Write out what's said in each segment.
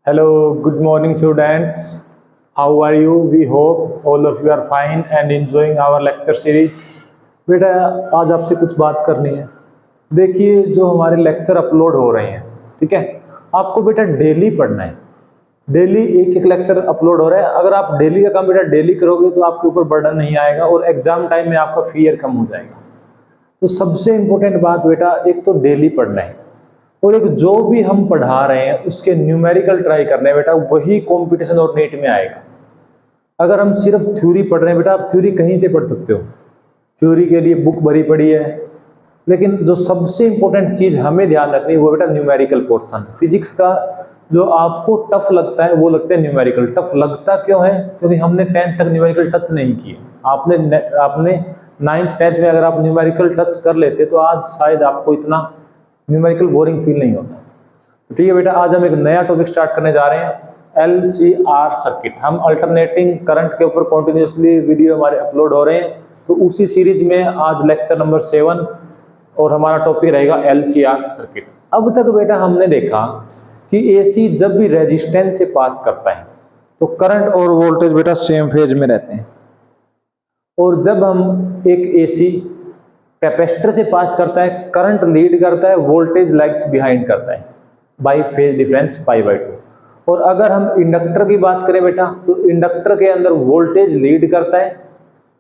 Hello, good morning, students. How are you? We hope all of you are fine and enjoying our lecture series. बेटा आज आपसे कुछ बात करनी है। देखिए जो हमारे लेक्चर अपलोड हो रहे हैं, ठीक है, आपको बेटा डेली पढ़ना है। डेली एक एक लेक्चर अपलोड हो रहा है। अगर आप डेली का काम बेटा डेली करोगे तो आपके ऊपर बर्डन नहीं आएगा और एग्जाम टाइम में आपका फियर कम हो जाएगा। तो सबसे इंपॉर्टेंट बात बेटा, एक तो डेली पढ़ना है और एक जो भी हम पढ़ा रहे हैं उसके न्यूमेरिकल ट्राई करने हैं बेटा, वही कंपटीशन और नेट में आएगा। अगर हम सिर्फ थ्योरी पढ़ रहे हैं बेटा, आप थ्योरी कहीं से पढ़ सकते हो, थ्योरी के लिए बुक भरी पड़ी है, लेकिन जो सबसे इंपॉर्टेंट चीज हमें ध्यान रखनी है वो बेटा न्यूमेरिकल पोर्शन। फिजिक्स का जो आपको टफ लगता है वो लगता है न्यूमेरिकल। टफ लगता क्यों है? क्योंकि हमने 10th तक न्यूमेरिकल टच नहीं किए। आपने 9th 10th में अगर आप न्यूमेरिकल टच कर लेते तो आज शायद आपको इतना न्यूमेरिकल बोरिंग फील नहीं होता। तो ठीक है बेटा, आज हम एक नया टॉपिक स्टार्ट करने जा रहे हैं, LCR सर्किट। हम अल्टरनेटिंग करंट के ऊपर कॉन्टिन्यूसली वीडियो हमारे अपलोड हो रहे हैं, तो उसी सीरीज में आज लेक्चर नंबर 7 और हमारा टॉपिक रहेगा LCR सर्किट। अब तक बेटा हमने देखा कि AC जब भी रेजिस्टेंस से पास करता है तो करंट और वोल्टेज बेटा सेम फेज में रहते हैं, और जब हम एक AC कैपेसिटर से पास करता है, करंट लीड करता है, वोल्टेज लैग्स बिहाइंड करता है बाय फेज डिफरेंस π/2। और अगर हम इंडक्टर की बात करें बेटा, तो इंडक्टर के अंदर वोल्टेज लीड करता है,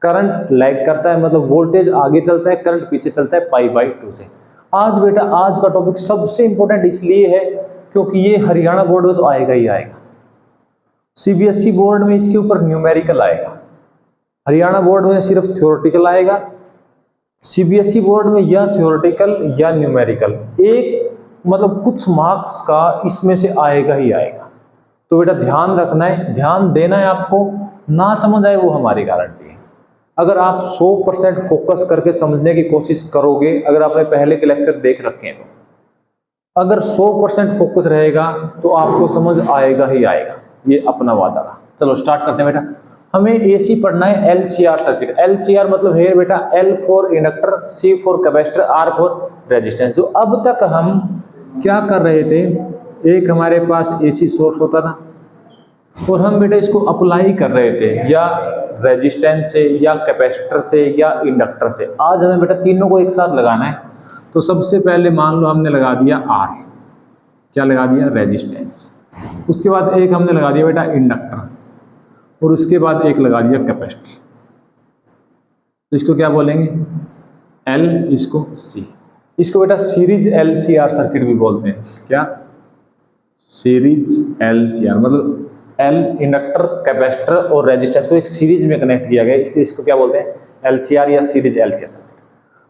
करंट लैग करता है, मतलब वोल्टेज आगे चलता है, करंट पीछे चलता है π/2 से। आज बेटा आज का टॉपिक सबसे इंपॉर्टेंट इसलिए है क्योंकि ये हरियाणा बोर्ड में तो आएगा ही आएगा, CBSE बोर्ड में इसके ऊपर न्यूमेरिकल आएगा, हरियाणा बोर्ड में सिर्फ थ्योरेटिकल आएगा, CBSE बोर्ड में या थ्योरेटिकल या न्यूमेरिकल, एक मतलब कुछ मार्क्स का इसमें से आएगा ही आएगा। तो बेटा ध्यान रखना है, ध्यान देना है आपको, ना समझ आए वो हमारी गारंटी है। अगर आप 100% फोकस करके समझने की कोशिश करोगे, अगर आपने पहले के लेक्चर देख रखे हैं तो अगर 100% फोकस रहेगा तो आपको समझ आएगा ही आएगा, ये अपना वादा रहा। चलो स्टार्ट करते हैं बेटा। हमें AC पढ़ना है LCR सर्किट। LCR मतलब है बेटा L for inductor, C for capacitor, R for resistance. जो अब तक हम क्या कर रहे थे, एक हमारे पास AC सोर्स होता था और हम बेटा इसको अप्लाई कर रहे थे या रेजिस्टेंस से या कैपेसिटर से या इंडक्टर से। आज हमें बेटा तीनों को एक साथ लगाना है। तो सबसे पहले मान लो हमने लगा दिया R, क्या लगा दिया? रेजिस्टेंस। उसके बाद एक हमने लगा दिया बेटा इंडक्टर, और उसके बाद एक लगा दिया कैपेसिटर। तो इसको क्या बोलेंगे? L, इसको C। इसको बेटा सीरीज LCR सर्किट भी बोलते हैं। क्या? सीरीज LCR मतलब L इंडक्टर, कैपेसिटर और रेजिस्टेंस को एक सीरीज में कनेक्ट किया गया, इसलिए इसको क्या बोलते हैं? LCR या सीरीज LCR सर्किट।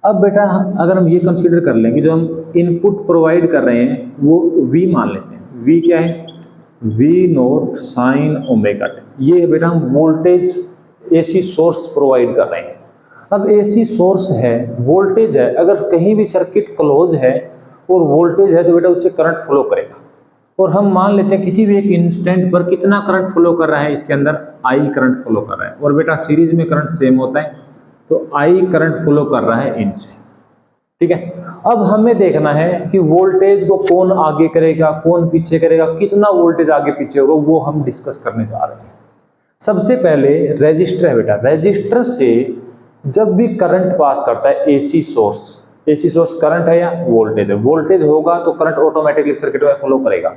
अब बेटा अगर हम ये कंसीडर कर लें कि जो हम इनपुट प्रोवाइड कर रहे हैं वो V मान लेते हैं। V क्या है? V0 sine omega t। ये है बेटा हम वोल्टेज AC सोर्स प्रोवाइड कर रहे हैं। अब AC सोर्स है, वोल्टेज है, अगर कहीं भी सर्किट क्लोज है और वोल्टेज है तो बेटा उससे करंट फ्लो करेगा। और हम मान लेते हैं किसी भी एक इंस्टेंट पर कितना करंट फ्लो कर रहा है, इसके अंदर I करंट फ्लो कर रहा है, और बेटा सीरीज में करंट सेम होता है तो I करंट फ्लो कर रहा है इनसे। ठीक है, अब हमें देखना है कि वोल्टेज को कौन आगे करेगा, कौन पीछे करेगा, कितना वोल्टेज आगे पीछे होगा, वो हम डिस्कस करने जा रहे हैं। सबसे पहले रेजिस्टर है बेटा। रेजिस्टर से जब भी करंट पास करता है AC सोर्स करंट है या वोल्टेज है, वोल्टेज होगा तो करंट ऑटोमेटिकली सर्किट में फ्लो करेगा।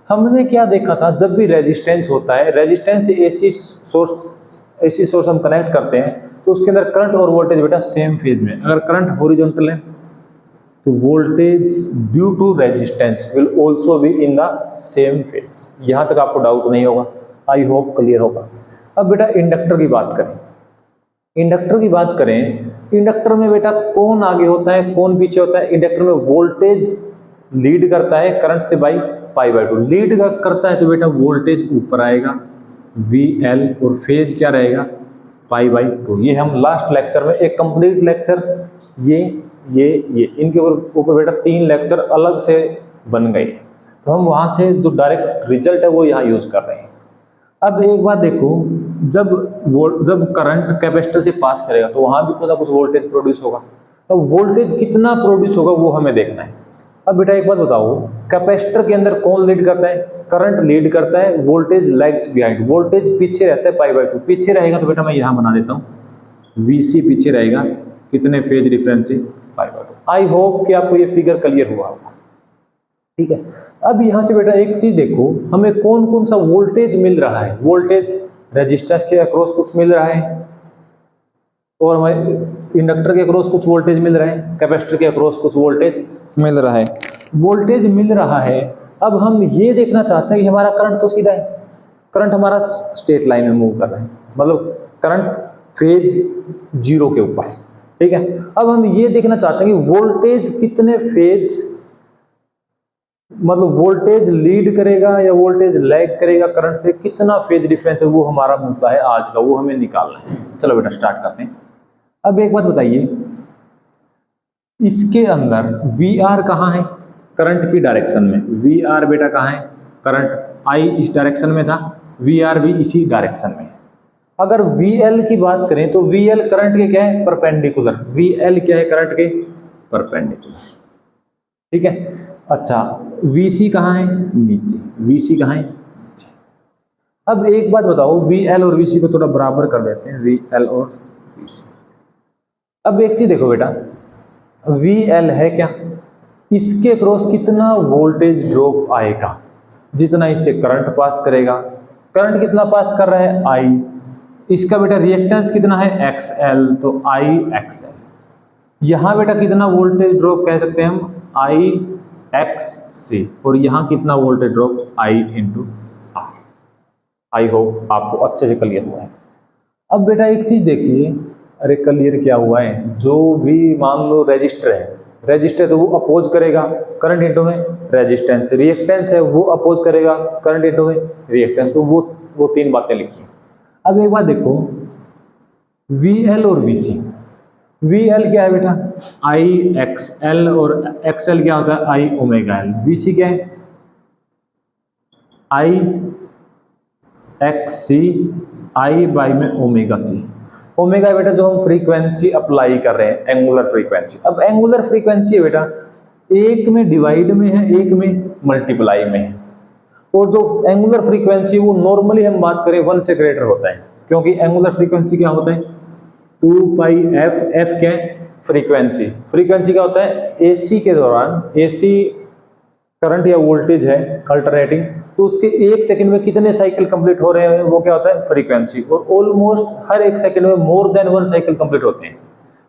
हमने क्या देखा था, जब भी रेजिस्टेंस होता है, रेजिस्टेंस से AC सोर्स हम कनेक्ट करते हैं तो उसके अंदर करंट और वोल्टेज बेटा सेम फेज में। अगर करंट हॉरिजॉन्टल है तो voltage due to resistance will also be in the same phase. यहां तक आपको डाउट नहीं होगा, आई होप क्लियर होगा। अब बेटा इंडक्टर की बात करें। इंडक्टर में बेटा कौन आगे होता है, कौन पीछे होता है? इंडक्टर में वोल्टेज लीड करता है करंट से बाई π/2। लीड करता है तो बेटा वोल्टेज ऊपर आएगा VL, और फेज क्या रहेगा? π/2। ये हम लास्ट लेक्चर में एक कंप्लीट लेक्चर ये इनके ऊपर बेटा 3 लेक्चर अलग से बन गए, तो हम वहां से जो डायरेक्ट रिजल्ट है वो यहाँ यूज कर रहे हैं। अब एक बात देखो, जब करंट कैपेसिटर से पास करेगा तो वहां भी कुछ ना कुछ वोल्टेज प्रोड्यूस होगा। अब वोल्टेज कितना प्रोड्यूस होगा वो हमें देखना है। अब बेटा एक बात बताओ, कैपेसिटर के अंदर कौन लीड करता है? करंट लीड करता है, वोल्टेज लैग्स बिहाइंड, वोल्टेज पीछे रहता है π/2, पीछे रहेगा तो बेटा मैं यहाँ बना देता हूँ VC पीछे रहेगा, कितने फेज डिफरेंस से π/2। आई होप कि आपको ये फिगर क्लियर हुआ होगा, ठीक है। अब यहाँ से बेटा एक चीज देखो, हमें कौन कौन सा वोल्टेज मिल रहा है, वोल्टेज रेजिस्टेंस के अक्रॉस कुछ मिल रहा है, और हमें इंडक्टर के अक्रॉस कुछ वोल्टेज मिल रहा है, कैपेसिटर के अक्रॉस कुछ वोल्टेज मिल रहा है, वोल्टेज मिल रहा है। अब हम ये देखना चाहते हैं कि हमारा करंट तो सीधा है, करंट हमारा स्ट्रेट लाइन में मूव कर रहा है, मतलब करंट फेज 0 के ऊपर, ठीक है। अब हम ये देखना चाहते हैं कि वोल्टेज कितने फेज, मतलब वोल्टेज लीड करेगा या वोल्टेज लैग करेगा करंट से, कितना फेज डिफरेंस है, वो हमारा मुद्दा है आज का, वो हमें निकालना है। चलो बेटा स्टार्ट करते हैं। अब एक बात बताइए, इसके अंदर VR कहाँ है, करंट की डायरेक्शन में, VR बेटा कहाँ है, करंट I इस डायरेक्शन में था, VR भी इसी डायरेक्शन में है। अगर VL की बात करें तो VL करंट के क्या है, परपेंडिकुलर, VL क्या है, करंट के परपेंडिकुलर, ठीक है। अच्छा VC कहाँ है, नीचे, VC कहाँ है, नीचे। अब एक बात बताओ, VL और VC को थोड़ा बराबर कर देते हैं, VL और VC। अब एक चीज देखो बेटा, VL है क्या, इसके क्रॉस कितना वोल्टेज ड्रॉप आएगा, जितना इससे करंट पास करेगा, करंट कितना पास कर रहा है, I, इसका बेटा रिएक्टेंस कितना है, XL, तो IXL। यहां बेटा कितना वोल्टेज ड्रॉप कह सकते हैं हम, IXC, और यहां कितना voltage drop, I × R। I hope आपको अच्छे से क्लियर हुआ है। अब बेटा एक चीज देखिए, अरे क्लियर क्या हुआ है, जो भी मान लो रेजिस्टर है, रेजिस्टर तो वो अपोज करेगा करंट इंटू में रेजिस्टेंस, रिएक्टेंस है वो अपोज करेगा करंट इंटू में रिएक्टेंस, तो वो तीन बातें लिखी। अब एक बात देखो, VL और VC, VL क्या है बेटा, IXL, और XL क्या होता है, IωL, VC क्या है, IXC, I/, में ωc। ओमेगा बेटा जो हम फ्रीक्वेंसी अप्लाई कर रहे हैं, एंगुलर फ्रीक्वेंसी। अब एंगुलर फ्रीक्वेंसी है बेटा, एक में डिवाइड में है, एक में मल्टीप्लाई में है, और जो एंगुलर फ्रीक्वेंसी वो नॉर्मली हम बात करें 1 से ग्रेटर होता है, क्योंकि एंगुलर फ्रीक्वेंसी क्या होता है, 2πf, f क्या है, फ्रीक्वेंसी, फ्रीक्वेंसी क्या होता है, AC के दौरान, AC करंट या वोल्टेज है अल्टरनेटिंग, तो उसके 1 सेकंड में कितने साइकिल कंप्लीट हो रहे हैं, वो क्या होता है, फ्रीक्वेंसी, और ऑलमोस्ट हर 1 सेकंड में मोर देन 1 साइकिल कंप्लीट होते हैं।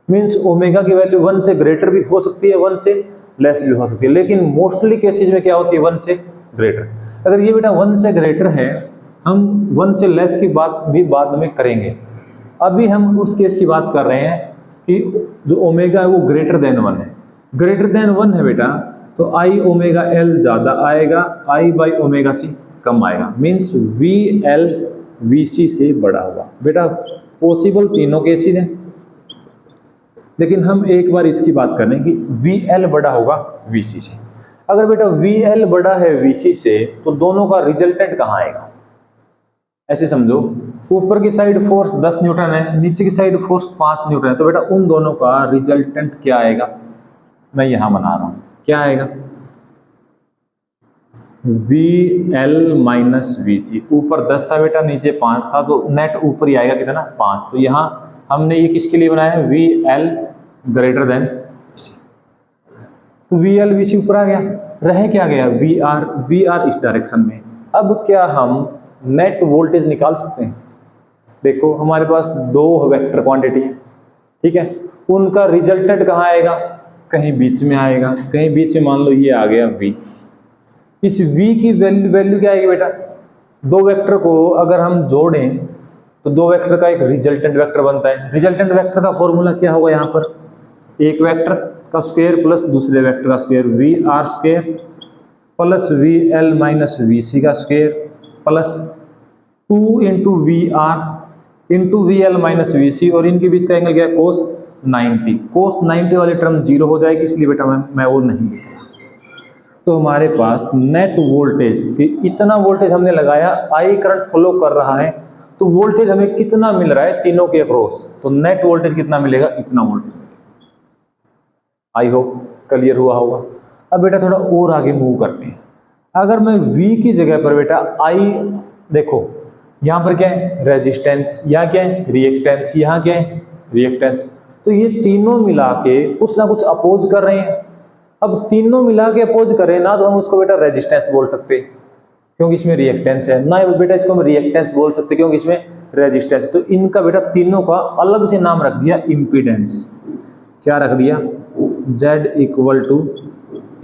मींस ओमेगा की वैल्यू 1 से ग्रेटर भी हो सकती है, 1 से लेस भी हो सकती है, लेकिन मोस्टली केसेस में क्या होती है, 1 से ग्रेटर। अगर ये बेटा 1 से ग्रेटर है, हम 1 से लेस की बात भी बाद में करेंगे, अभी हम उस केस की बात कर रहे हैं कि जो ओमेगा है वो ग्रेटर देन 1 है, ग्रेटर देन 1 है बेटा, तो IωL ज्यादा आएगा, I/ωc कम आएगा, मीन्स VL VC से बड़ा होगा। बेटा पॉसिबल तीनों केसेस हैं, लेकिन हम एक बार इसकी बात कर लें कि VL बड़ा होगा VC से। अगर बेटा VL बड़ा है VC से, तो दोनों का रिजल्टेंट कहाँ आएगा, ऐसे समझो, ऊपर की साइड फोर्स 10 न्यूटन है, नीचे की साइड फोर्स 5 न्यूटन है, तो बेटा उन दोनों का रिजल्टेंट क्या आएगा, मैं यहां बना रहा हूं, क्या आएगा, VL - VC, ऊपर 10 था बेटा, नीचे 5 था, तो नेट ऊपर ही आएगा कितना, 5। तो यहां हमने ये किसके लिए बनाया है, VL ग्रेटर देन VC, तो VL VC ऊपर आ गया, रह क्या गया, VR इस डायरेक्शन में। अब क्या हम नेट वोल्टेज निकाल सकते हैं, देखो हमारे पास 2 वेक्टर क्वांटिटी है, ठीक है, उनका रिजल्टेंट कहाँ आएगा, कहीं बीच में आएगा, कहीं बीच में, मान लो ये आ गया V, इस V की वैल्यू क्या आएगी बेटा, 2 वेक्टर को अगर हम जोड़ें तो 2 वेक्टर का एक रिजल्टेंट वेक्टर बनता है, रिजल्टेंट वेक्टर का फॉर्मूला क्या होगा, यहाँ पर एक वेक्टर का स्क्वायर प्लस दूसरे वेक्टर का square, VR² plus VL - VC का square plus 2 × VR × VL - VC, और इनके बीच का एंगल क्या है, cos 90, cos 90 वाली टर्म 0 हो जाएगी, इसलिए बेटा मैं वो नहीं लिखूंगा। तो हमारे पास नेट वोल्टेज, इतना वोल्टेज हमने लगाया, I करंट फ्लो कर रहा है, तो वोल्टेज हमें कितना मिल रहा है तीनों के अक्रॉस, तो नेट वोल्टेज कितना मिलेगा, इतना वोल्टेज। आई होप क्लियर हुआ होगा। अब बेटा थोड़ा और आगे मूव करते हैं। अगर मैं V की जगह पर बेटा I, देखो यहाँ पर क्या है रेजिस्टेंस, यहाँ क्या है रिएक्टेंस, यहाँ क्या है रिएक्टेंस, तो ये तीनों मिला के कुछ ना कुछ अपोज कर रहे हैं। अब तीनों मिला के अपोज करें ना तो हम उसको बेटा रेजिस्टेंस बोल सकते हैं क्योंकि इसमें रिएक्टेंस है, ना बेटा इसको हम रिएक्टेंस बोल सकते क्योंकि इसमें रेजिस्टेंस है। तो इनका बेटा तीनों का अलग से नाम रख दिया इम्पीडेंस। क्या रख दिया? Z इक्वल टू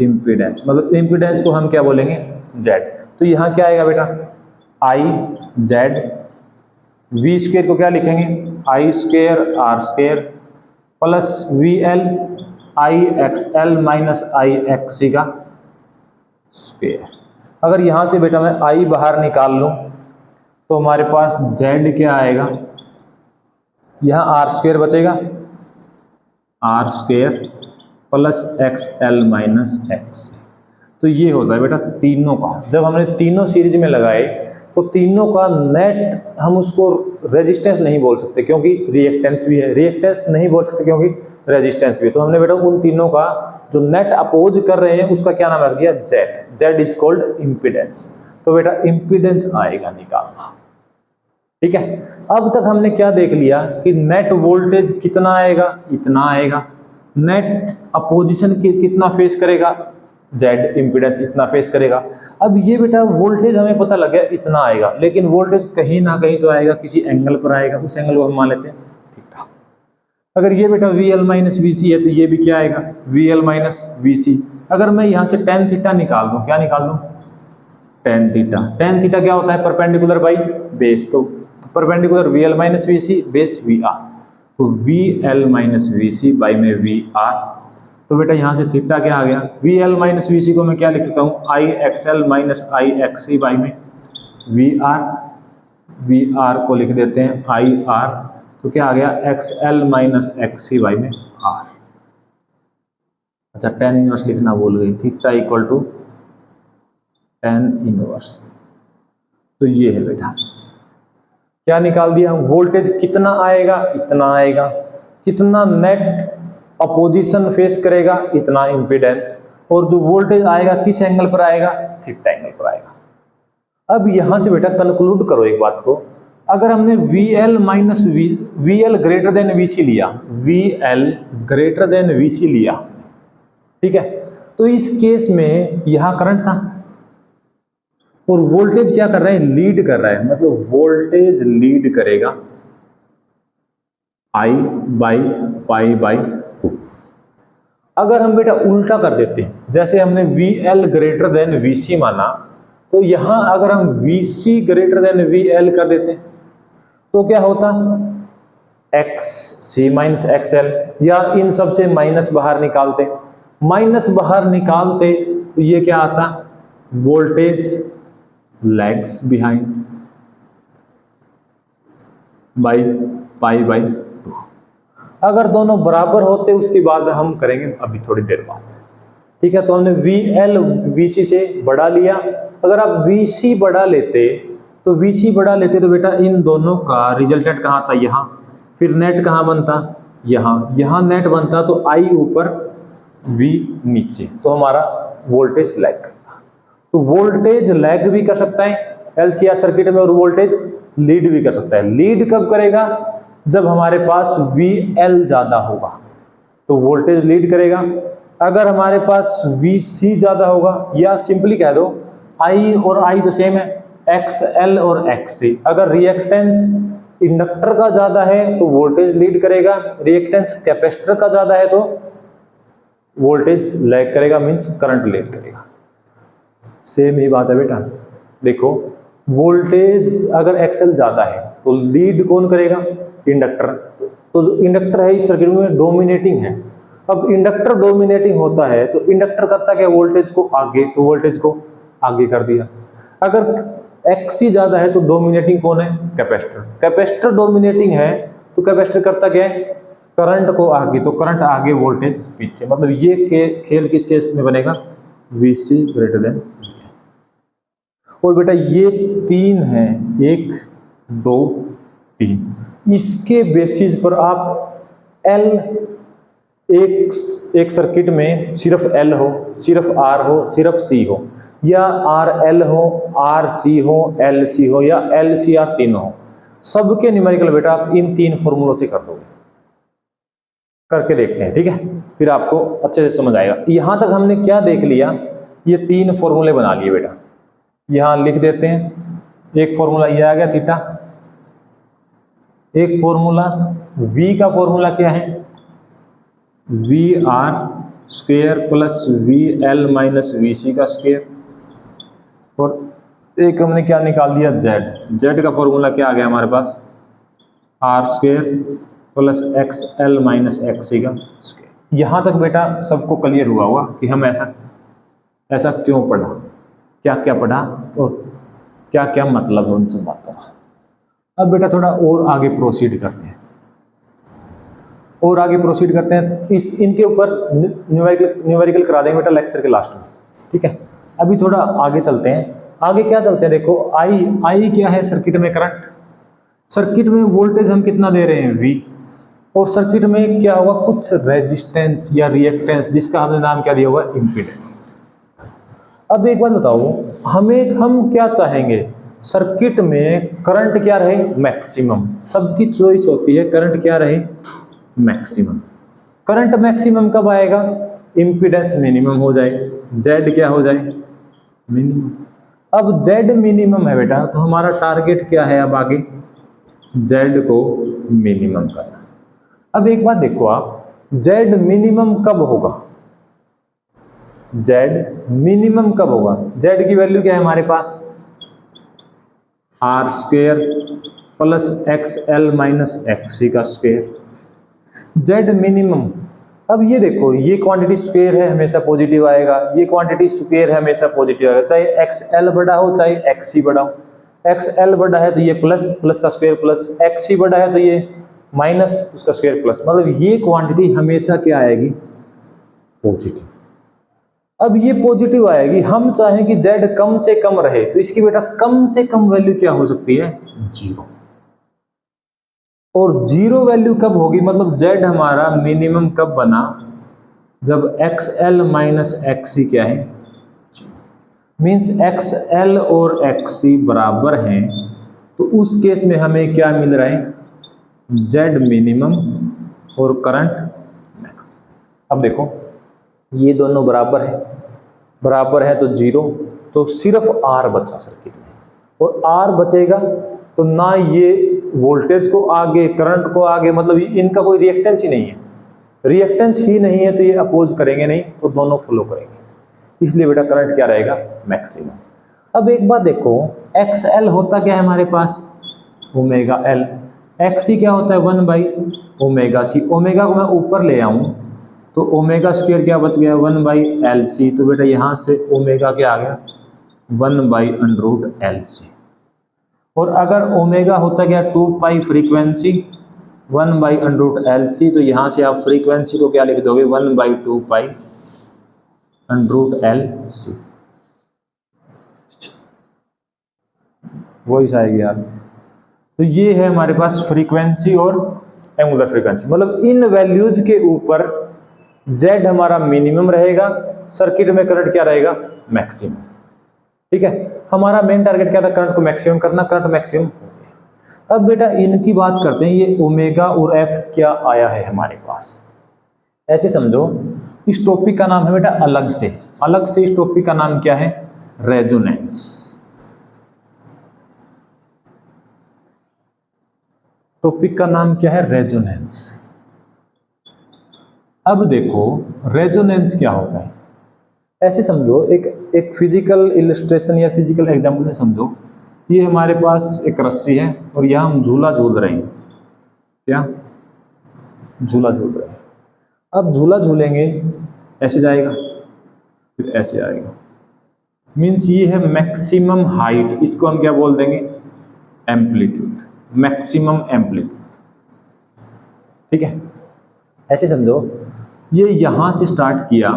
इम्पीडेंस, मतलब इम्पीडेंस को हम क्या बोलेंगे Z। तो यहाँ क्या आएगा बेटा I Z, V स्क्वायर को क्या लिखेंगे I square R square plus VL I XL minus I XC का स्क्वायर। अगर यहाँ से बेटा मैं I बाहर निकाल लूँ तो हमारे पास Z क्या आएगा, यहाँ R स्क्वायर बचेगा, R square plus XL minus XC। तो ये होता है बेटा तीनों का। जब हमने तीनों सीरीज में लगाए तो तीनों का नेट, हम उसको रेजिस्टेंस नहीं बोल सकते क्योंकि रिएक्टेंस भी है, रिएक्टेंस नहीं बोल सकते क्योंकि रेजिस्टेंस भी है। तो हमने बेटा उन तीनों का जो नेट अपोज कर रहे हैं उसका क्या नाम रख दिया Z। Z is called impedance. तो बेटा इम्पीडेंस आएगा निकालना, ठीक है। अब तक हमने क्या देख लिया कि नेट वोल्टेज कितना आएगा, इतना आएगा, नेट अपोजिशन कितना फेस करेगा Z इम्पीडेंस इतना फेस करेगा। अब ये बेटा वोल्टेज हमें पता लग गया इतना आएगा, लेकिन वोल्टेज कहीं ना कहीं तो आएगा, किसी एंगल पर आएगा, उस एंगल को हम मान लेते हैं थीटा। अगर ये बेटा VL माइनस VC है तो ये भी क्या आएगा VL माइनस VC। अगर मैं यहाँ से tan थीटा निकाल दूं, क्या निकाल दूं tan थीटा। tan थीटा क्या होता है परपेंडिकुलर बाई बेस, तो perpendicular VL minus VC base VR, तो VL माइनस VC बाई में VR। तो बेटा यहाँ से थीटा क्या आ गया VL माइनस VC को मैं क्या लिख सकता हूँ I XL minus I XC by में VR, VR को लिख देते हैं IR, तो क्या आ गया XL माइनस XC बाई में R। अच्छा tan इनवर्स लिखना भूल गई, theta equal to tan inverse. तो ये है बेटा क्या निकाल दिया, वोल्टेज कितना आएगा इतना आएगा, कितना नेट अपोजिशन फेस करेगा इतना इम्पीडेंस, और जो वोल्टेज आएगा किस एंगल पर आएगा थीटा एंगल पर आएगा। अब यहां से बेटा कंक्लूड करो एक बात को, अगर हमने VL minus VL greater than VC लिया, VL ग्रेटर देन VC लिया, ठीक है, तो इस केस में यहां करंट था और वोल्टेज क्या कर रहा है लीड कर रहा है, मतलब वोल्टेज लीड करेगा I बाई पाई बाई 2। अगर हम बेटा उल्टा कर देते हैं, जैसे हमने VL ग्रेटर देन VC माना, तो यहां अगर हम VC ग्रेटर देन VL कर देते तो क्या होता XC माइनस XL, या इन सब से माइनस बाहर निकालते, माइनस बाहर निकालते तो ये क्या आता voltage lags behind by pi by 2। अगर दोनों बराबर होते उसकी बात हम करेंगे अभी थोड़ी देर बाद, ठीक है। तो हमने VL VC से बढ़ा लिया, अगर आप VC बढ़ा लेते तो बेटा इन दोनों का रिजल्टेंट कहाँ था यहाँ, फिर नेट कहाँ बनता यहाँ, यहाँ नेट बनता तो I ऊपर V नीचे, तो हमारा वोल्टेज लैग करता। तो वोल्टेज लैग भी कर सकता है LCR सर्किट में और वोल्टेज लीड भी कर सकता है। लीड कब करेगा जब हमारे पास VL ज्यादा होगा तो वोल्टेज लीड करेगा, अगर हमारे पास VC ज्यादा होगा, या सिंपली कह दो I और I तो सेम है XL और XC। अगर रिएक्टेंस इंडक्टर का ज्यादा है तो वोल्टेज लीड करेगा, रिएक्टेंस कैपेसिटर का ज्यादा है तो वोल्टेज लैग करेगा, मींस करंट लीड करेगा। सेम ही बात है बेटा, देखो वोल्टेज अगर XL ज्यादा है तो लीड कौन करेगा इंडक्टर, तो जो इंडक्टर है इस सर्किट में डोमिनेटिंग है। अब इंडक्टर डोमिनेटिंग होता है तो इंडक्टर करता क्या वोल्टेज को आगे, तो वोल्टेज को आगे कर दिया। अगर XC ज्यादा है तो डोमिनेटिंग कौन है कैपेसिटर, कैपेसिटर डोमिनेटिंग है तो कैपेसिटर करता क्या है करंट को आगे, तो करंट आगे वोल्टेज पीछे, मतलब ये खेल किस केस में बनेगा VC ग्रेटर देन। और बेटा ये 3 है 1 2 3, इसके बेसिस पर आप L एक सर्किट में सिर्फ L हो, सिर्फ R हो, सिर्फ C हो, या आर एल हो, आर सी हो, एल सी हो या एल सी आर तीनों हो, सबके न्यूमेरिकल बेटा आप इन 3 फॉर्मूलों से कर दोगे। करके देखते हैं, ठीक है, फिर आपको अच्छे से समझ आएगा। यहां तक हमने क्या देख लिया, ये 3 फॉर्मूले बना लिए बेटा, यहां लिख देते हैं। एक फॉर्मूला ये आ गया थीटा, एक फॉर्मूला v का फॉर्मूला क्या है, V R square plus V L minus V C का स्क्वेयर, और एक हमने क्या निकाल दिया z, z का फॉर्मूला क्या आ गया हमारे पास, R square plus X L minus X C का स्क्वेयर। यहां तक बेटा सबको क्लियर हुआ होगा कि हम ऐसा क्यों पढ़ा, क्या क्या पढ़ा और क्या क्या मतलब है उन सब बातों का। अब बेटा थोड़ा और आगे प्रोसीड करते हैं, और आगे प्रोसीड करते हैं, इस इनके ऊपर न्यूमेरिकल करा देंगे बेटा लेक्चर के लास्ट में, ठीक है। अभी थोड़ा आगे चलते हैं, आगे क्या चलते हैं, देखो आई क्या है सर्किट में करंट, सर्किट में वोल्टेज हम कितना दे रहे हैं V, और सर्किट में क्या होगा कुछ रेजिस्टेंस या रिएक्टेंस जिसका हमने नाम क्या दिया हुआ इम्पीडेंस। अब एक बात बताओ, हम क्या चाहेंगे, सर्किट में करंट क्या रहे मैक्सिमम, सबकी चॉइस होती है करंट क्या रहे मैक्सिमम। करंट मैक्सिमम कब आएगा, इम्पीडेंस मिनिमम हो जाए, जेड क्या हो जाए मिनिमम। अब जेड मिनिमम है बेटा, तो हमारा टारगेट क्या है अब आगे, जेड को मिनिमम करना। अब एक बात देखो आप, जेड मिनिमम कब होगा, जेड मिनिमम कब होगा, जेड की वैल्यू क्या है हमारे पास, R square plus X L minus X C का स्क्वेयर, जेड मिनिमम। अब ये देखो, ये क्वांटिटी स्क्वायर है हमेशा पॉजिटिव आएगा, ये क्वांटिटी स्क्वायर है हमेशा पॉजिटिव आएगा, चाहे एक्स एल बड़ा हो चाहे एक्स सी बड़ा हो। एक्स एल बड़ा है तो ये प्लस प्लस का स्क्वायर प्लस, एक्स सी बड़ा है तो ये माइनस उसका स्क्वायर प्लस, मतलब ये क्वांटिटी हमेशा क्या आएगी पॉजिटिव। अब ये पॉजिटिव आएगी, हम चाहें कि जेड कम से कम रहे, तो इसकी बेटा कम से कम वैल्यू क्या हो सकती है 0, और 0 वैल्यू कब होगी, मतलब जेड हमारा मिनिमम कब बना, जब एक्स एल माइनस एक्स सी क्या है, मीन्स एक्स एल और एक्स सी बराबर हैं, तो उस केस में हमें क्या मिल रहा है, जेड मिनिमम और करंट मैक्स। अब देखो ये दोनों बराबर है तो 0, तो सिर्फ आर बचा सर्किट में, और आर बचेगा तो ना ये वोल्टेज को आगे करंट को आगे, मतलब इनका कोई रिएक्टेंस ही नहीं है, रिएक्टेंस ही नहीं है तो ये अपोज करेंगे नहीं, तो दोनों फ्लो करेंगे, इसलिए बेटा करंट क्या रहेगा मैक्सिमम। अब एक बात देखो, एक्स एल होता क्या है हमारे पास ओमेगा एल, एक्स सी क्या होता है 1/ओमेगा सी, ओमेगा को मैं ऊपर ले आऊं तो ओमेगा स्क्वायर क्या बच गया 1/एल सी, तो बेटा यहां से ओमेगा क्या आ गया 1/√एल सी, और अगर ओमेगा होता गया 2 फ्रीक्वेंसी 1/√एल सी, तो यहां से आप फ्रीक्वेंसी को क्या लिख दोगे 1/2π√एल सी, वही आएगी यार। तो ये है हमारे पास फ्रीक्वेंसी और एंगुलर फ्रीक्वेंसी, मतलब इन वैल्यूज के ऊपर जेड हमारा मिनिमम रहेगा, सर्किट में करंट क्या रहेगा मैक्सिमम, ठीक है। हमारा मेन टारगेट क्या था, करंट को मैक्सिमम करना, करंट मैक्सिमम। अब बेटा इनकी बात करते हैं, ये ओमेगा और एफ क्या आया है हमारे पास, ऐसे समझो इस टॉपिक का नाम है बेटा अलग से इस टॉपिक का नाम क्या है रेजोनेंस। टॉपिक का नाम क्या है रेजोनेंस। अब देखो रेजोनेंस क्या होता है, ऐसे समझो एक फिजिकल इलस्ट्रेशन या फिजिकल एग्जांपल से समझो, ये हमारे पास एक रस्सी है और यहाँ हम झूला झूल रहे हैं, क्या झूला झूल रहे हैं। अब झूला झूलेंगे ऐसे जाएगा फिर ऐसे आएगा, मीन्स ये है मैक्सिमम हाइट, इसको हम क्या बोल देंगे एम्पलीट्यूड, मैक्सिमम एम्पलीट्यूड, ठीक है। ऐसे समझो ये यहां से स्टार्ट किया,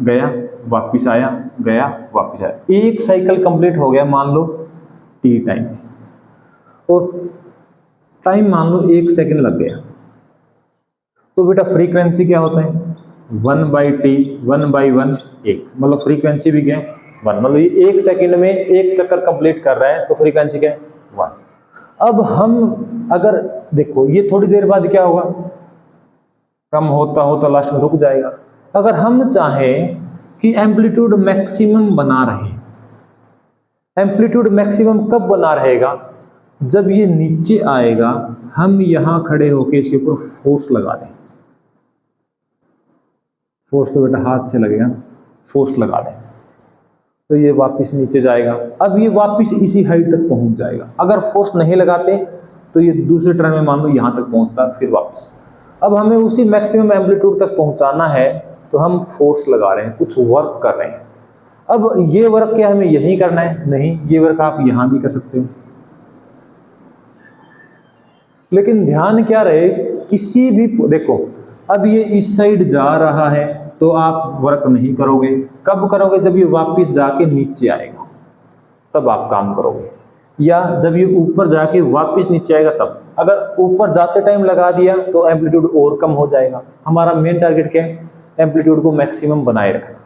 गया वापिस आया, गया वापिस आया, एक साइकिल कंप्लीट हो गया मान लो टी टाइम, और टाइम मान लो 1 सेकंड लग गया, तो बेटा फ्रीक्वेंसी क्या होता है 1/t 1/1 1, मतलब फ्रीक्वेंसी भी क्या है 1, मतलब ये 1 सेकंड में 1 चक्कर कंप्लीट कर रहा है, तो फ्रीक्वेंसी क्या है 1। अब हम अगर देखो ये थोड़ी देर बाद क्या होगा, कम होता होता लास्ट में रुक जाएगा। अगर हम चाहें कि एम्पलीट्यूड मैक्सिमम बना रहे, एम्पलीट्यूड मैक्सिमम कब बना रहेगा, जब ये नीचे आएगा, हम यहां खड़े होके इसके ऊपर फोर्स लगा दें। फोर्स तो बेटा हाथ से लगेगा, फोर्स लगा दें तो ये वापस नीचे जाएगा। अब ये वापस इसी हाइट तक पहुंच जाएगा। अगर फोर्स नहीं लगाते तो ये दूसरे टर्न में मान लो यहां तक पहुंचता फिर वापस। अब हमें उसी मैक्सिमम एम्पलीट्यूड तक पहुंचाना है, तो हम फोर्स लगा रहे हैं, कुछ वर्क कर रहे हैं। अब ये वर्क क्या हमें यही करना है? नहीं, ये वर्क आप यहां भी कर सकते हो। लेकिन ध्यान क्या रहे, किसी भी देखो अब ये इस साइड जा रहा है तो आप वर्क नहीं करोगे। कब करोगे? जब ये वापस जाके नीचे आएगा तब आप काम करोगे, या जब ये ऊपर जाके वापस नीचे आएगा तब। अगर ऊपर जाते टाइम लगा दिया तो एम्पलीट्यूड और कम हो जाएगा। हमारा मेन टारगेट क्या है? एम्पलीट्यूड को मैक्सिमम बनाए रखना।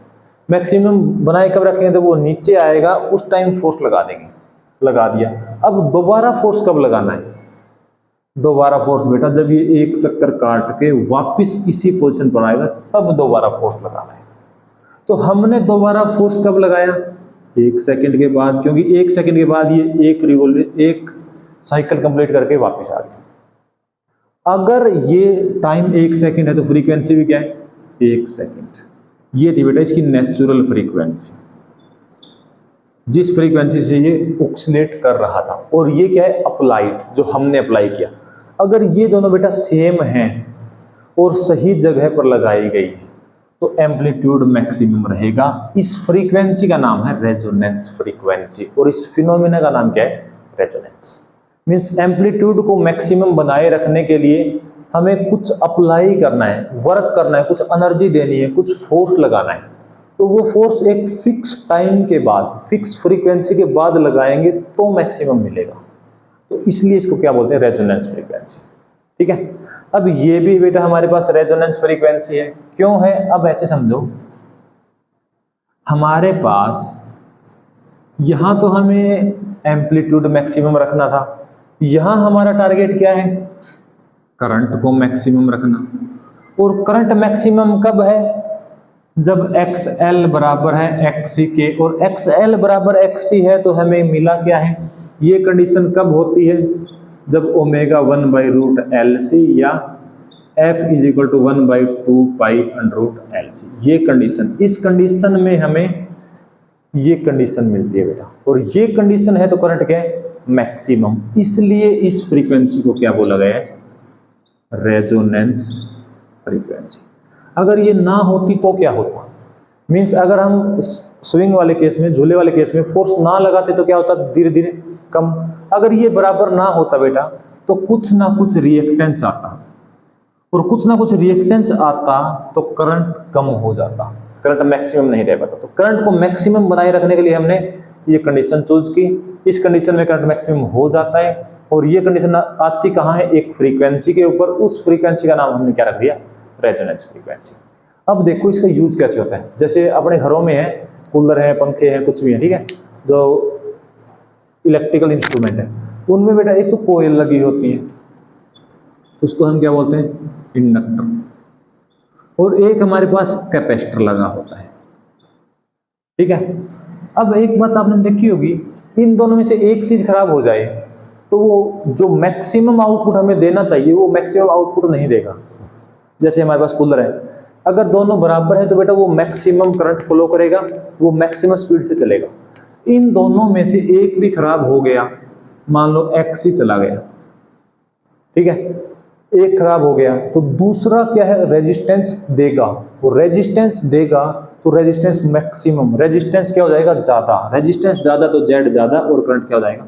मैक्सिमम बनाए कब रखेंगे? जब वो नीचे आएगा उस टाइम फोर्स लगा देंगे। लगा दिया। अब दोबारा फोर्स कब लगाना है? दोबारा फोर्स बेटा जब ये एक चक्कर काट के वापस इसी पोजीशन पर आएगा तब दोबारा फोर्स लगाना है। तो हमने दोबारा फोर्स कब लगाया? 1 सेकंड के बाद, क्योंकि 1 सेकंड के बाद ये एक साइकिल कंप्लीट करके वापस आ गया। अगर ये टाइम 1 सेकंड है तो फ्रीक्वेंसी भी क्या है? 1 सेकंड। ये थी बेटा इसकी नेचुरल फ्रीक्वेंसी, जिस फ्रीक्वेंसी से ये ऑक्सीलेट कर रहा था। और ये क्या है? अप्लाइड, जो हमने अप्लाई किया। अगर ये दोनों बेटा सेम हैं और सही जगह पर लगाई गई है तो एम्पलीट्यूड मैक्सिमम रहेगा। इस फ्रीक्वेंसी का नाम है रेजोनेंस फ्रीक्वेंसी, और इस फिनोमेना का नाम क्या है? रेजोनेंस। मींस एम्पलीट्यूड को मैक्सिमम बनाए रखने के लिए हमें कुछ अप्लाई करना है, वर्क करना है, कुछ एनर्जी देनी है, कुछ फोर्स लगाना है। तो वो फोर्स एक फिक्स टाइम के बाद, फिक्स फ्रीक्वेंसी के बाद लगाएंगे तो मैक्सिमम मिलेगा। तो इसलिए इसको क्या बोलते हैं? Resonance frequency. ठीक है। अब ये भी बेटा हमारे पास रेजोनेंस फ्रीक्वेंसी है। क्यों है? अब ऐसे समझो, हमारे पास यहां तो हमें एम्पलीट्यूड मैक्सिमम रखना था, यहां हमारा टारगेट क्या है? करंट को मैक्सिमम रखना। और करंट मैक्सिमम कब है? जब XL बराबर है XC के, और XL बराबर XC है तो हमें मिला क्या है? ये कंडीशन कब होती है? जब ओमेगा 1/√LC या F = 1/2π√LC। ये कंडीशन, इस कंडीशन में हमें ये कंडीशन मिलती है बेटा, और ये कंडीशन है तो करंट क्या है? मैक्सिमम। इसलिए इस फ्रीक्वेंसी को क्या बोला गया है? Resonance frequency. अगर ये ना होती तो क्या होता? मींस अगर हम स्विंग वाले केस में, झूले वाले केस में फोर्स ना लगाते तो क्या होता? धीरे धीरे कम। अगर ये बराबर ना होता बेटा तो कुछ ना कुछ रिएक्टेंस आता, और कुछ ना कुछ रिएक्टेंस आता तो करंट कम हो जाता, करंट मैक्सिमम नहीं रह पाता। तो करंट को मैक्सिमम बनाए रखने के लिए हमने ये कंडीशन चूज की। इस कंडीशन में करंट मैक्सिमम हो जाता है, और ये कंडीशन आती कहाँ है? एक फ्रीक्वेंसी के ऊपर। उस फ्रीक्वेंसी का नाम हमने क्या रख दिया? Resonance frequency. अब देखो इसका यूज कैसे होता है। जैसे अपने घरों में है, कूलर है, पंखे हैं, कुछ भी है, ठीक है, जो इलेक्ट्रिकल इंस्ट्रूमेंट है, उनमें बेटा एक तो कोयल लगी होती है, उसको हम क्या बोलते हैं? इंडक्टर। और एक हमारे पास कैपेसिटर लगा होता है, ठीक है। अब एक बात आपने देखी होगी, इन दोनों में से एक चीज खराब हो जाए तो वो जो मैक्सिमम आउटपुट हमें देना चाहिए वो मैक्सिमम आउटपुट नहीं देगा। जैसे हमारे पास कूलर है, अगर दोनों बराबर है तो बेटा वो मैक्सिमम करंट फ्लो करेगा, वो मैक्सिमम स्पीड से चलेगा। इन दोनों में से एक भी खराब हो गया, मान लो XC चला गया, ठीक है, एक खराब हो गया तो दूसरा क्या है? रेजिस्टेंस देगा। वो रेजिस्टेंस देगा तो रेजिस्टेंस मैक्सिमम, रेजिस्टेंस क्या हो जाएगा? ज्यादा। रेजिस्टेंस ज्यादा तो जेड ज्यादा, और करंट क्या हो जाएगा?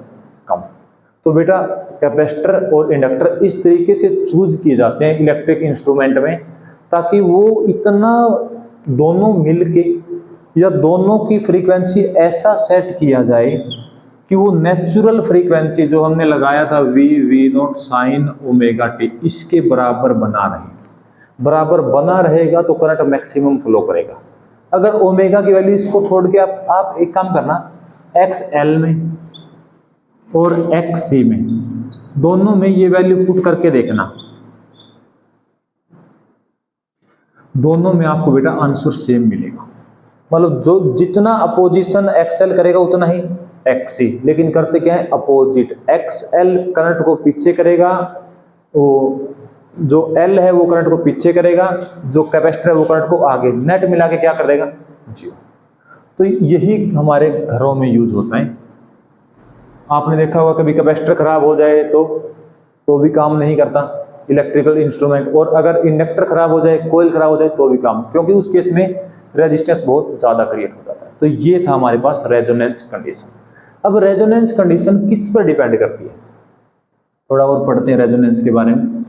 कम। तो बेटा कैपेसिटर और इंडक्टर इस तरीके से चूज किए जाते हैं इलेक्ट्रिक इंस्ट्रूमेंट में, ताकि वो इतना दोनों मिलके या दोनों की फ्रीक्वेंसी ऐसा सेट किया जाए कि वो नेचुरल फ्रीक्वेंसी जो हमने लगाया था V0 sin ωt, इसके बराबर बना रहे। बराबर बना रहेगा तो करंट मैक्सिमम फ्लो करेगा। अगर ओमेगा की वैल्यू इसको छोड़ के आप एक काम करना, एक्स एल में और एक्स सी में दोनों में ये वैल्यू पुट करके देखना, दोनों में आपको बेटा आंसर सेम मिलेगा। मतलब जो जितना अपोजिशन एक्सएल करेगा उतना ही एक्सी, लेकिन करते क्या है अपोजिट। एक्सएल करंट को पीछे करेगा, वो जो एल है वो करंट को पीछे करेगा, जो कैपेसिटर है वो करंट को आगे, नेट मिला के क्या कर देगा जीरो। तो यही हमारे घरों में यूज होता है। आपने देखा होगा कभी कैपेसिटर खराब हो जाए तो भी काम नहीं करता इलेक्ट्रिकल इंस्ट्रूमेंट, और अगर इंडक्टर खराब हो जाए, कोयल खराब हो जाए तो भी काम, क्योंकि उस केस में रेजिस्टेंस बहुत ज्यादा क्रिएट हो जाता है। तो ये था हमारे पास रेजोनेंस कंडीशन। अब रेजोनेंस कंडीशन किस पर डिपेंड करती है, थोड़ा और पढ़ते हैं रेजोनेंस के बारे में।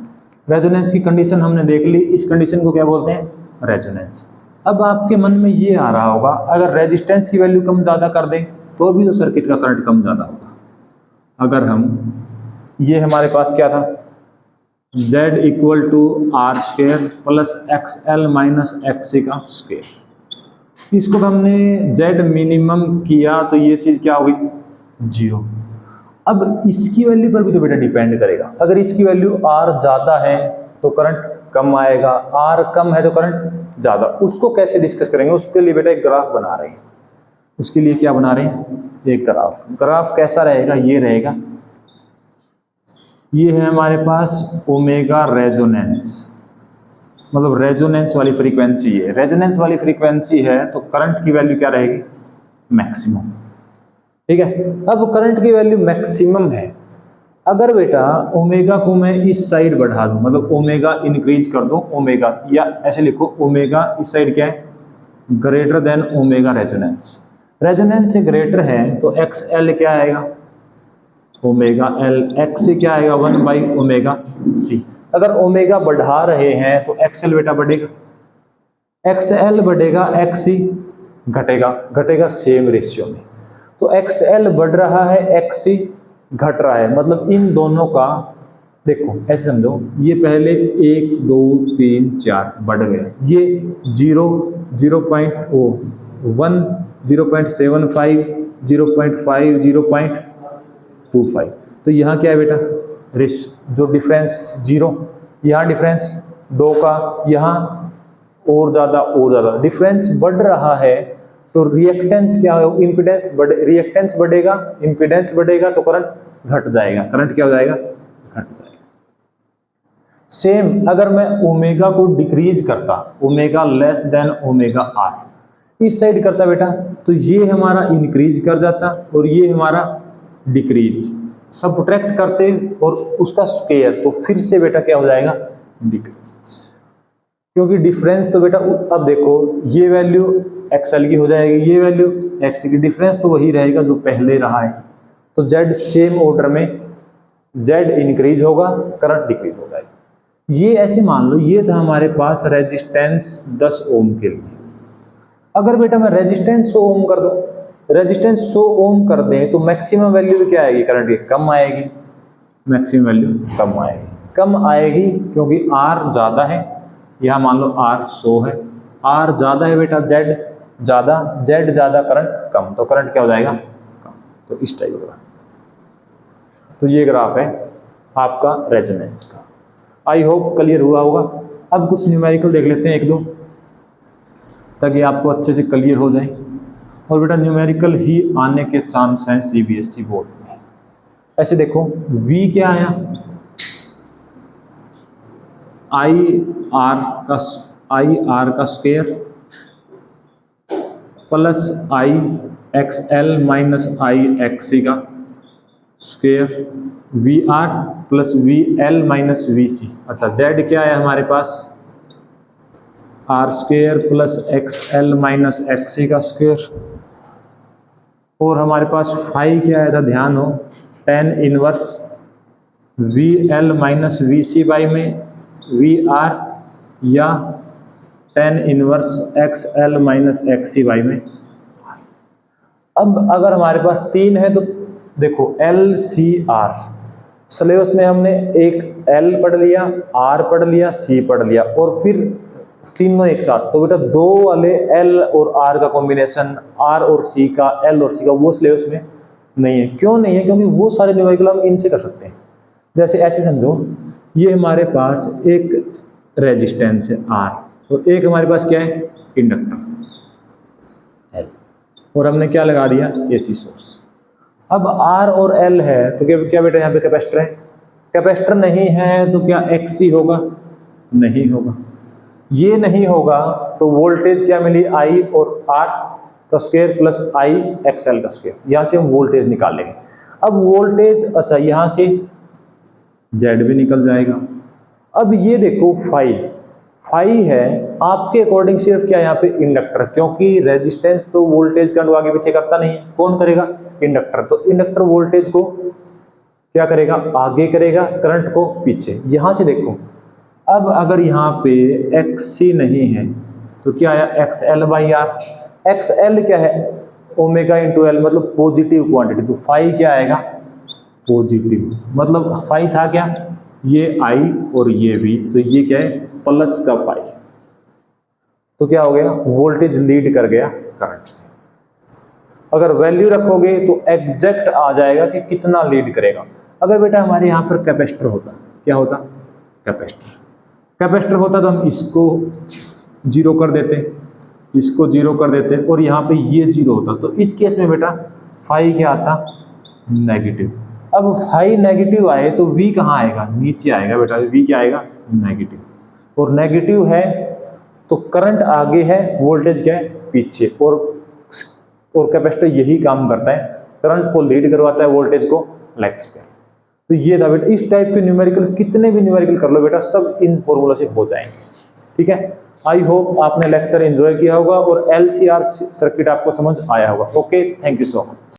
रेजोनेंस की कंडीशन हमने देख ली, इस कंडीशन को क्या बोलते हैं रेजोनेंस। अब आपके मन में ये आ रहा होगा, अगर रेजिस्टेंस की वैल्यू कम ज्यादा कर दें तो भी तो सर्किट का करंट कम ज्यादा होगा। अगर हम, ये हमारे पास क्या था, Z equal to R square plus X L minus X का स्क्वेयर, इसको हमने Z मिनिमम किया तो ये चीज क्या होगी जीरो। अब इसकी वैल्यू पर भी तो बेटा डिपेंड करेगा, अगर इसकी वैल्यू R ज्यादा है तो करंट कम आएगा, R कम है तो करंट ज्यादा। उसको कैसे डिस्कस करेंगे, उसके लिए बेटा एक ग्राफ बना रहे हैं। उसके लिए क्या बना रहे हैं, एक ग्राफ। ग्राफ कैसा रहेगा, ये रहेगा, ये है हमारे पास ओमेगा रेजोनेंस, मतलब रेजोनेंस वाली फ्रीक्वेंसी है। रेजोनेंस वाली फ्रीक्वेंसी है तो करंट की वैल्यू क्या रहेगी मैक्सिमम, ठीक है। अब करंट की वैल्यू मैक्सिमम है, अगर बेटा ओमेगा को मैं इस साइड बढ़ा दूं, मतलब ओमेगा इंक्रीज कर दूं, ओमेगा या ऐसे लिखो ओमेगा इस साइड क्या है greater than omega resonance, resonance से ग्रेटर है तो एक्स एल क्या आएगा ओमेगा एल, एक्स से क्या आएगा 1/ओमेगा सी। अगर ओमेगा बढ़ा रहे हैं तो एक्सएल बेटा बढ़ेगा, एक्सएल बढ़ेगा, एक्स सी घटेगा, घटेगा सेम रेशियो में। तो एक्सएल बढ़ रहा है, एक्स सी घट रहा है, मतलब इन दोनों का देखो ऐसे समझो, ये पहले 1 2 3 4 बढ़ गए, ये 0 0.1 0.75 0.5 0.25, तो यहाँ क्या है बेटा रेश, जो डिफरेंस 0, यहाँ डिफरेंस 2 का, यहाँ और ज़्यादा डिफरेंस बढ़ रहा है तो रिएक्टेंस क्या है, इंपिडेंस रिएक्टेंस बढ़ेगा, इंपिडेंस बढ़ेगा तो करंट घट जाएगा, करंट क्या हो जाएगा घट जाएगा। सेम अगर मैं ओमेगा को डिक्रीज करता, omega less than omega R इस साइड करता बेटा, तो ये हमारा इंक्रीज कर जाता और ये हमारा डिक्रीज, सबट्रैक्ट करते और उसका स्क्वायर, तो फिर से बेटा क्या हो जाएगा डिक्रीज, क्योंकि डिफरेंस तो बेटा अब देखो ये वैल्यू एक्सएल की हो जाएगी, ये वैल्यू एक्स की, डिफरेंस तो वही रहेगा जो पहले रहा है। तो जेड सेम ऑर्डर में जेड इंक्रीज होगा, करंट डिक्रीज हो जाएगा। ये ऐसे मान लो ये था हमारे पास रेजिस्टेंस 10 ओम के लिए। अगर बेटा मैं रेजिस्टेंस 100 ओम कर दूं, रेजिस्टेंस 100 ओम कर दें तो मैक्सिमम वैल्यू क्या आएगी करंट की, कम आएगी, मैक्सिमम वैल्यू कम आएगी क्योंकि R ज़्यादा है, यहाँ मान लो R 100 है, R ज़्यादा है बेटा, Z ज़्यादा करंट कम, तो करंट क्या हो जाएगा कम। तो इस टाइप का, तो ये ग्राफ है आपका रेजोनेंस का। आई होप क्लियर हुआ होगा। अब कुछ न्यूमेरिकल देख लेते हैं एक दो, ताकि आपको अच्छे से क्लियर हो जाए। और बेटा न्यूमेरिकल ही आने के चांस हैं सीबीएसई बोर्ड में। ऐसे देखो V क्या आया, आई आर का square plus I X L minus I X C का square, V R plus V L minus V C. अच्छा जेड क्या है हमारे पास, R square plus X L minus X C का स्क्वायर, और हमारे पास फाई क्या है, ध्यान हो, tan inverse V L minus V C by में वी आर, या tan inverse X L minus X C by में। अब अगर हमारे पास 3 है तो देखो एल सी आर, सिलेबस में हमने एक एल पढ़ लिया, आर पढ़ लिया, सी पढ़ लिया, और फिर तीनों एक साथ, तो बेटा दो वाले एल और आर का कॉम्बिनेशन, आर और सी का, एल और सी का, वो सिलेबस में नहीं है। क्यों नहीं है? क्योंकि वो सारे न्यूमेरिकल हम इनसे कर सकते हैं। जैसे ऐसे समझो, ये हमारे पास एक रेजिस्टेंस है आर और एक हमारे पास क्या है, इंडक्टर एल, और हमने क्या लगा दिया, एसी सोर्स। अब आर और एल है तो क्या बेटा यहाँ पे कैपेसिटर है? कैपेसिटर नहीं है तो क्या एक्सी होगा? नहीं होगा। ये नहीं होगा तो वोल्टेज क्या मिली, आई और आर का स्क्वायर प्लस आई एक्सएल का स्क्वायर, यहां से हम वोल्टेज निकाल लेंगे। अब वोल्टेज, अच्छा यहां से जेड भी निकल जाएगा। अब ये देखो फाई है आपके अकॉर्डिंग सिर्फ क्या यहाँ पे इंडक्टर, क्योंकि रेजिस्टेंस तो वोल्टेज का आगे पीछे करता नहीं है, कौन करेगा, इंडक्टर। तो इंडक्टर वोल्टेज को क्या करेगा, आगे करेगा, करंट को पीछे। यहां से देखो, अब अगर यहाँ पे XC नहीं है तो क्या आया, XL बाई आर। XL क्या है, ओमेगा इंटू एल, मतलब पॉजिटिव क्वांटिटी, तो फाई क्या आएगा, पॉजिटिव। मतलब फाई था क्या, ये आई और ये भी, तो ये क्या है, प्लस का फाई। तो क्या हो गया, वोल्टेज लीड कर गया करंट से। अगर वैल्यू रखोगे तो एग्जैक्ट आ जाएगा कि कितना लीड करेगा। अगर बेटा हमारे यहाँ पर कैपेसिटर होता, क्या होता, कैपेसिटर होता तो हम इसको जीरो कर देते, इसको जीरो कर देते, और यहाँ पे ये जीरो होता, तो इस केस में बेटा फाई क्या आता, नेगेटिव। अब फाई नेगेटिव आए तो वी कहाँ आएगा, नीचे आएगा बेटा, वी क्या आएगा, नेगेटिव। और नेगेटिव है तो करंट आगे है, वोल्टेज क्या है, पीछे। और कैपेसिटर यही काम करता है, करंट को लीड करवाता है, वोल्टेज को लैग्स पे। तो ये था बेटा, इस टाइप के न्यूमेरिकल कितने भी न्यूमेरिकल कर लो बेटा, सब इन फॉर्मूला से हो जाएंगे। ठीक है, आई होप आपने लेक्चर एंजॉय किया होगा और LCR सर्किट आपको समझ आया होगा। Okay, thank you so much.